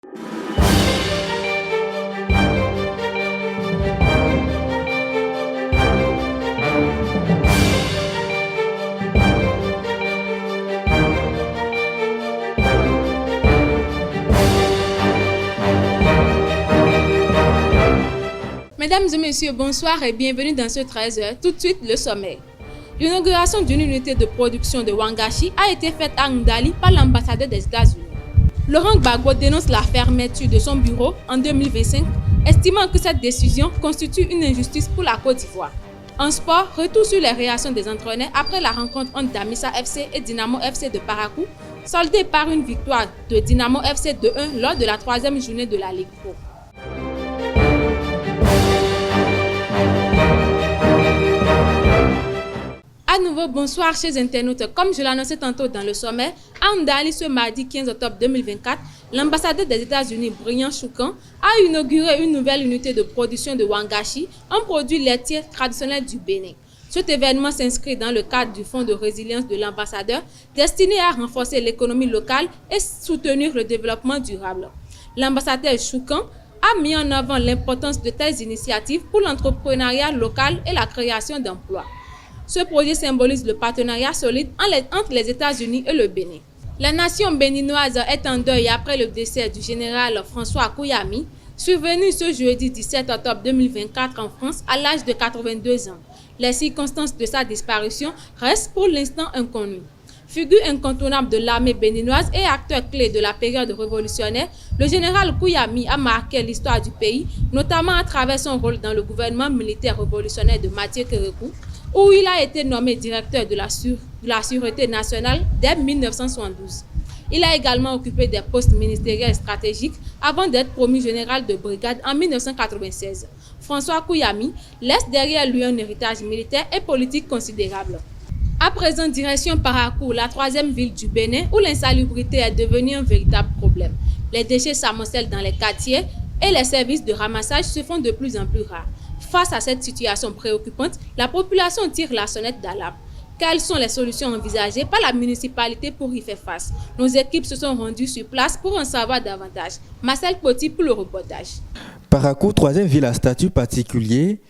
Mesdames et messieurs, bonsoir et bienvenue dans ce 13h. Tout de suite, le sommet. L'inauguration d'une unité de production de Wangachi a été faite à Ndali par l'ambassadeur des États-Unis. Laurent Gbagbo dénonce la fermeture de son bureau en 2025, estimant que cette décision constitue une injustice pour la Côte d'Ivoire. En sport, retour sur les réactions des entraîneurs après la rencontre entre Damissa FC et Dynamo FC de Parakou, soldée par une victoire de Dynamo FC 2-1 lors de la 3e journée de la Ligue Pro. À nouveau, bonsoir chers internautes. Comme je l'annonçais tantôt dans le sommet, à Ndali ce mardi 15 octobre 2024, l'ambassadeur des États-Unis, Brian Choukan, a inauguré une nouvelle unité de production de Wangachi, un produit laitier traditionnel du Bénin. Cet événement s'inscrit dans le cadre du fonds de résilience de l'ambassadeur, destiné à renforcer l'économie locale et soutenir le développement durable. L'ambassadeur Choukan a mis en avant l'importance de telles initiatives pour l'entrepreneuriat local et la création d'emplois. Ce projet symbolise le partenariat solide entre les États-Unis et le Bénin. La nation béninoise est en deuil après le décès du général François Kouyami, survenu ce jeudi 17 octobre 2024 en France à l'âge de 82 ans. Les circonstances de sa disparition restent pour l'instant inconnues. Figure incontournable de l'armée béninoise et acteur clé de la période révolutionnaire, le général Kouyami a marqué l'histoire du pays, notamment à travers son rôle dans le gouvernement militaire révolutionnaire de Mathieu Kérékou, où il a été nommé directeur de la Sûreté nationale dès 1972. Il a également occupé des postes ministériels stratégiques avant d'être promu général de brigade en 1996. François Kouyami laisse derrière lui un héritage militaire et politique considérable. À présent, direction Parakou, la 3e ville du Bénin, où l'insalubrité est devenue un véritable problème. Les déchets s'amoncellent dans les quartiers et les services de ramassage se font de plus en plus rares. Face à cette situation préoccupante, la population tire la sonnette d'alarme. Quelles sont les solutions envisagées par la municipalité pour y faire face? Nos équipes se sont rendues sur place pour en savoir davantage. Marcel Poti pour le reportage. Parakou, 3e ville à statut particulier,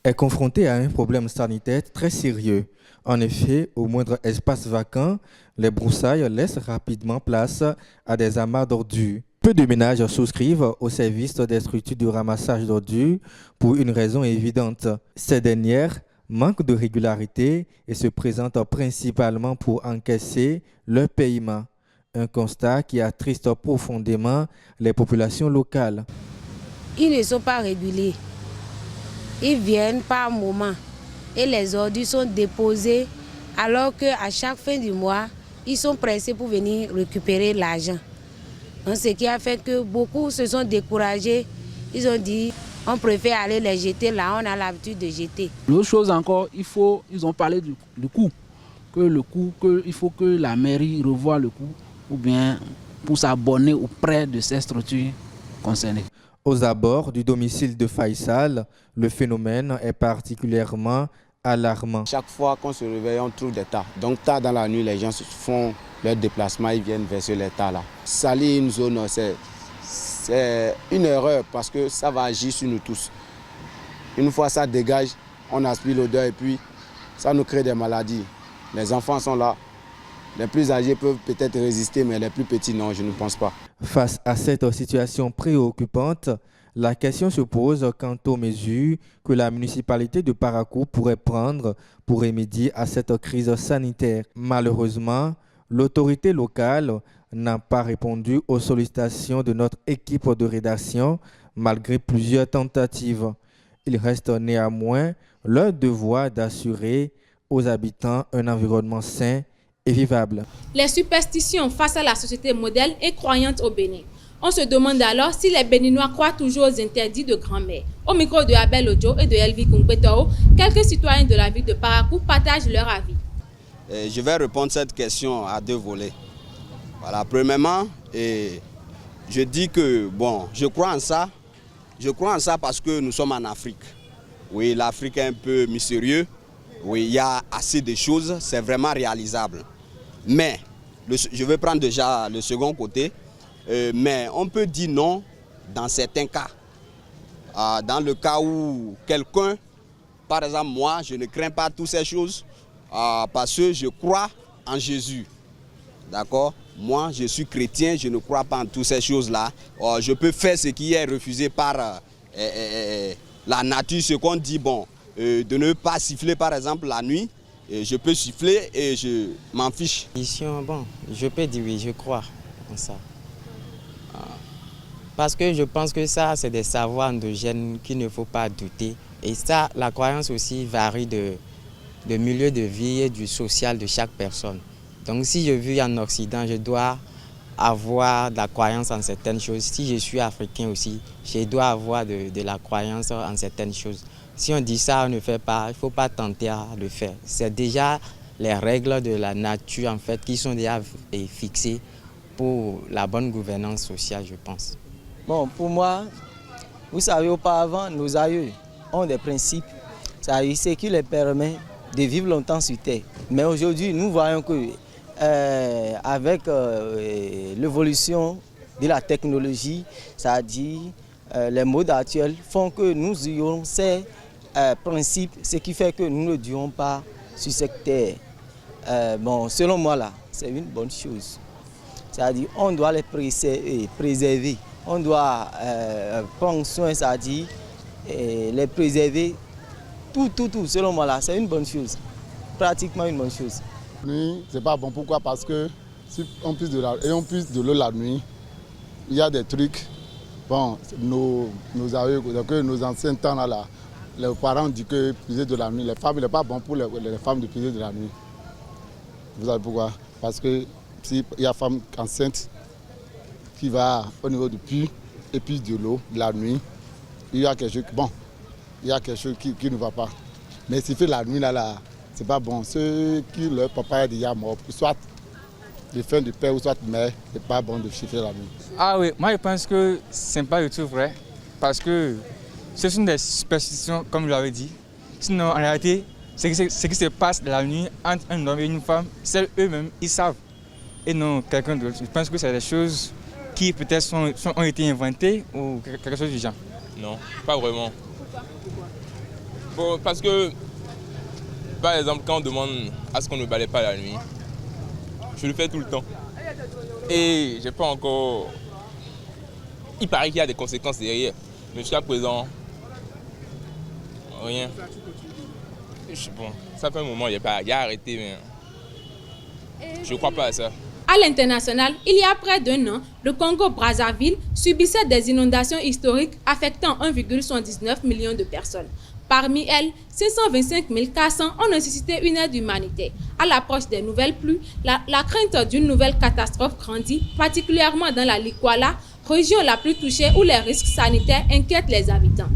est confrontée à un problème sanitaire très sérieux. En effet, au moindre espace vacant, les broussailles laissent rapidement place à des amas d'ordures. Peu de ménages souscrivent au service des structures de ramassage d'ordures pour une raison évidente. Ces dernières manquent de régularité et se présentent principalement pour encaisser leur paiement. Un constat qui attriste profondément les populations locales. Ils ne sont pas régulés. Ils viennent par moment et les ordures sont déposées alors qu'à chaque fin du mois, ils sont pressés pour venir récupérer l'argent. Donc, ce qui a fait que beaucoup se sont découragés. Ils ont dit, on préfère aller les jeter là, on a l'habitude de jeter. L'autre chose encore, ils ont parlé du coût. Il faut que la mairie revoie le coût ou bien pour s'abonner auprès de ces structures concernées. Aux abords du domicile de Faisal, le phénomène est particulièrement alarmant. Chaque fois qu'on se réveille, on trouve des tas. Donc tard dans la nuit, les gens font leur déplacement, ils viennent verser les tas là. Salir une zone, c'est une erreur parce que ça va agir sur nous tous. Une fois ça dégage, on aspire l'odeur et puis ça nous crée des maladies. Les enfants sont là. Les plus âgés peuvent peut-être résister, mais les plus petits, non, je ne pense pas. Face à cette situation préoccupante, la question se pose quant aux mesures que la municipalité de Parakou pourrait prendre pour remédier à cette crise sanitaire. Malheureusement, l'autorité locale n'a pas répondu aux sollicitations de notre équipe de rédaction malgré plusieurs tentatives. Il reste néanmoins leur devoir d'assurer aux habitants un environnement sain et vivable. Les superstitions face à la société modèle et croyante au Bénin. On se demande alors si les Béninois croient toujours aux interdits de grand-mère. Au micro de Abel Ojo et de Elvi Kungwetao, quelques citoyens de la ville de Parakou partagent leur avis. Je vais répondre à cette question à deux volets. Voilà, premièrement, je dis que bon, je crois en ça. Je crois en ça parce que nous sommes en Afrique. Oui, l'Afrique est un peu mystérieuse. Oui, il y a assez de choses, c'est vraiment réalisable. Mais, je vais prendre déjà le second côté. mais on peut dire non dans certains cas. Dans le cas où quelqu'un, par exemple moi, je ne crains pas toutes ces choses parce que je crois en Jésus. D'accord? Moi, je suis chrétien, je ne crois pas en toutes ces choses-là. Je peux faire ce qui est refusé par la nature, ce qu'on dit, bon, de ne pas siffler par exemple la nuit. Je peux siffler et je m'en fiche. Bon, je peux dire oui, je crois en ça. Parce que je pense que ça, c'est des savoirs endogènes qu'il ne faut pas douter. Et ça, la croyance aussi varie de milieu de vie et du social de chaque personne. Donc si je vis en Occident, je dois avoir de la croyance en certaines choses. Si je suis africain aussi, je dois avoir de la croyance en certaines choses. Si on dit ça, on ne fait pas, il ne faut pas tenter à le faire. C'est déjà les règles de la nature en fait qui sont déjà fixées pour la bonne gouvernance sociale, je pense. Bon, pour moi, vous savez, auparavant, nos aïeux ont des principes, c'est ce qui leur permet de vivre longtemps sur Terre. Mais aujourd'hui, nous voyons que avec l'évolution de la technologie, c'est-à-dire les modes actuels font que nous ayons ces principes, ce qui fait que nous ne durons pas sur cette terre. Bon, selon moi, là, c'est une bonne chose. C'est-à-dire on doit les préserver, on doit prendre soin, c'est-à-dire les préserver, tout, selon moi, là, c'est une bonne chose, pratiquement une bonne chose. Nuit, c'est pas bon. Pourquoi? Parce que si on puise de l'eau la nuit, il y a des trucs. Bon, nos anciens temps là, les parents disent que puiser de la nuit, les femmes, il n'est pas bon pour les femmes de puiser de la nuit. Vous savez pourquoi? Parce que s'il y a une femme enceinte qui va au niveau du puits et puis de l'eau la nuit, il y a quelque chose, bon, il y a quelque chose qui ne va pas. Mais s'il fait la nuit là, c'est pas bon. Ceux qui leur papa est déjà mort, soit de fin de père ou soit de mère, c'est pas bon de chiffrer la nuit. Ah oui, moi je pense que c'est pas du tout vrai. Parce que ce sont des superstitions, comme je l'avais dit. Sinon, en réalité, ce qui se passe la nuit entre un homme et une femme, c'est eux-mêmes, ils savent. Et non quelqu'un d'autre. Je pense que c'est des choses qui peut-être ont été inventées ou quelque chose du genre. Non, pas vraiment. Bon, parce que, par exemple, quand on demande à ce qu'on ne balaye pas la nuit, je le fais tout le temps. Et j'ai pas encore... Il paraît qu'il y a des conséquences derrière. Mais jusqu'à présent, rien. Bon, ça fait un moment, il a arrêté, mais je crois pas à ça. À l'international, il y a près d'un an, le Congo-Brazzaville subissait des inondations historiques affectant 1,79 million de personnes. Parmi elles, 525 400 ont nécessité une aide humanitaire. À l'approche des nouvelles pluies, la crainte d'une nouvelle catastrophe grandit, particulièrement dans la Likwala, région la plus touchée où les risques sanitaires inquiètent les habitants.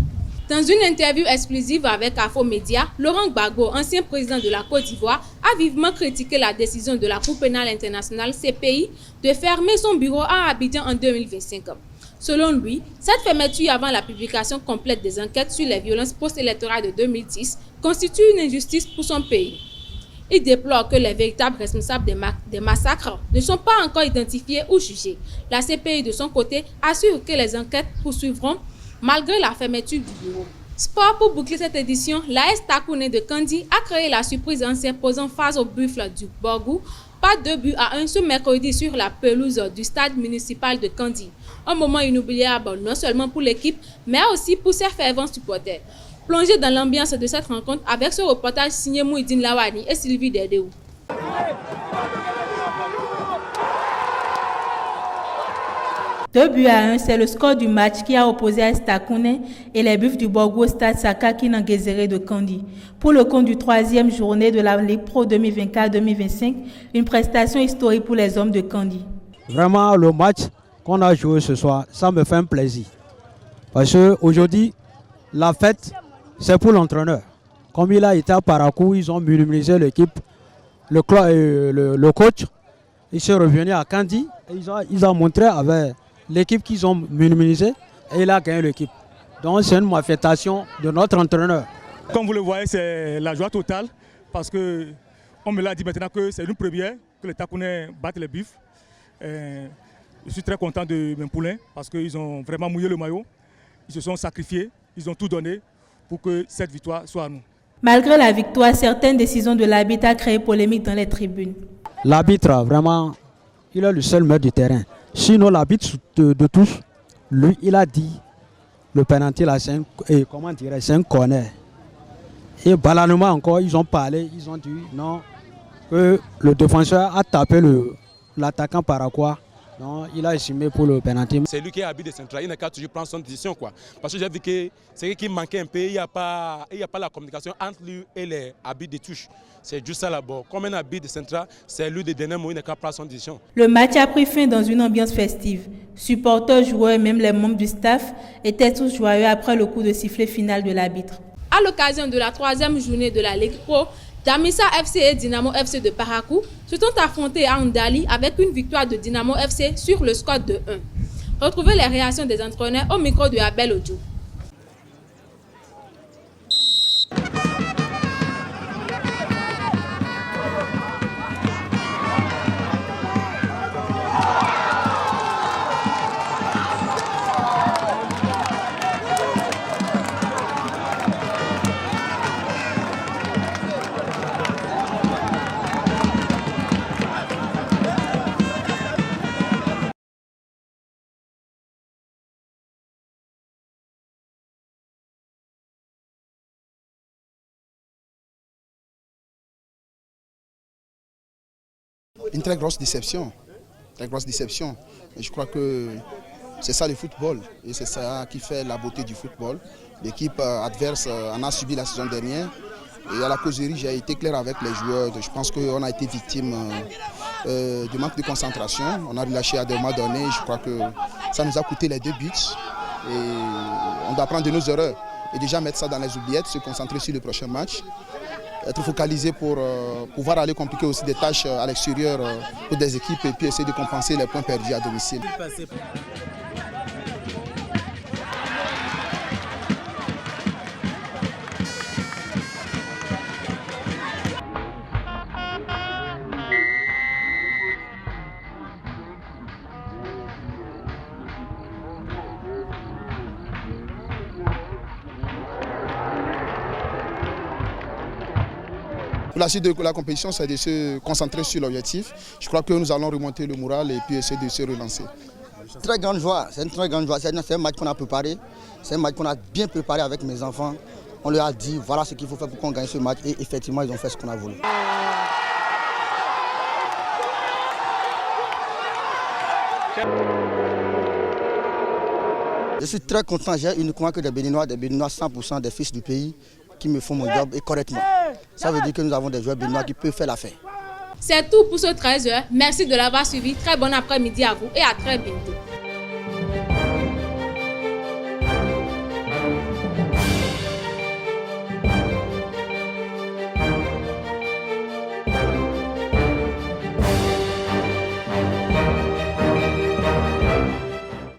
Dans une interview exclusive avec Afromédia, Laurent Gbagbo, ancien président de la Côte d'Ivoire, a vivement critiqué la décision de la Cour pénale internationale CPI de fermer son bureau à Abidjan en 2025. Selon lui, cette fermeture avant la publication complète des enquêtes sur les violences post-électorales de 2010 constitue une injustice pour son pays. Il déplore que les véritables responsables des massacres ne sont pas encore identifiés ou jugés. La CPI, de son côté, assure que les enquêtes poursuivront malgré la fermeture du bureau. Sport, pour boucler cette édition, l'AS Takouné de Kandi a créé la surprise en s'imposant face au Buffles du Borgou par 2-1 ce mercredi sur la pelouse du stade municipal de Kandi. Un moment inoubliable non seulement pour l'équipe, mais aussi pour ses fervents supporters. Plongez dans l'ambiance de cette rencontre avec ce reportage signé Mouhidine Lawani et Sylvie Dedéou. 2-1, c'est le score du match qui a opposé AS Takouné et les Buffles du Borgou au stade Sakaki Nangezere de Kandi. Pour le compte du 3e journée de la Ligue Pro 2024-2025, une prestation historique pour les hommes de Kandi. Vraiment, le match qu'on a joué ce soir, ça me fait un plaisir. Parce qu'aujourd'hui, la fête, c'est pour l'entraîneur. Comme il a été à Parakou, ils ont minimisé l'équipe, le coach. Il s'est revenu à Kandi et ils ont montré avec l'équipe qu'ils ont minimisé et il a gagné l'équipe. Donc c'est une manifestation de notre entraîneur. Comme vous le voyez, c'est la joie totale parce qu'on me l'a dit maintenant que c'est une première que les Takounais battent les Buffles. Je suis très content de mes poulains parce qu'ils ont vraiment mouillé le maillot. Ils se sont sacrifiés, ils ont tout donné pour que cette victoire soit à nous. Malgré la victoire, certaines décisions de l'arbitre ont créé polémique dans les tribunes. L'arbitre, vraiment, il est le seul maître du terrain. Sinon, l'arbitre de tous, lui, il a dit le penalty là, c'est un corner. Et balanement encore, ils ont parlé, ils ont dit non, que le défenseur a tapé l'attaquant paraguay. Non, il a estimé pour le penalty. C'est lui qui est arbitre de central, il n'a qu'à toujours prendre son décision, quoi. Parce que j'ai vu que c'est qui manquait un peu, il n'y a pas la communication entre lui et les arbitres de touche. C'est juste ça là-bas. Comme un arbitre de central, c'est lui de dernier mot, il n'a qu'à prendre son décision. Le match a pris fin dans une ambiance festive. Supporters, joueurs et même les membres du staff étaient tous joyeux après le coup de sifflet final de l'arbitre. À l'occasion de la 3e journée de la Ligue Pro, Damissa FC et Dynamo FC de Parakou se sont affrontés à Ndali avec une victoire de Dynamo FC sur le score de 1. Retrouvez les réactions des entraîneurs au micro de Abel Odio. Une très grosse déception. Je crois que c'est ça le football et c'est ça qui fait la beauté du football. L'équipe adverse en a subi la saison dernière et à la causerie j'ai été clair avec les joueurs. Je pense qu'on a été victime du manque de concentration. On a relâché à des moments donnés. Je crois que ça nous a coûté les 2 buts et on doit apprendre de nos erreurs et déjà mettre ça dans les oubliettes, se concentrer sur le prochain match. Être focalisé pour pouvoir aller compliquer aussi des tâches à l'extérieur pour des équipes et puis essayer de compenser les points perdus à domicile. La suite de la compétition, c'est de se concentrer sur l'objectif. Je crois que nous allons remonter le moral et puis essayer de se relancer. Très grande joie, c'est une très grande joie. C'est un match qu'on a préparé, c'est un match qu'on a bien préparé avec mes enfants. On leur a dit voilà ce qu'il faut faire pour qu'on gagne ce match et effectivement ils ont fait ce qu'on a voulu. Je suis très content, j'ai uniquement que des Béninois 100% des fils du pays qui me font mon job et correctement. Ça veut dire que nous avons des joueurs béninois qui peuvent faire l'affaire. C'est tout pour ce 13h. Merci de l'avoir suivi. Très bon après-midi à vous et à très bientôt.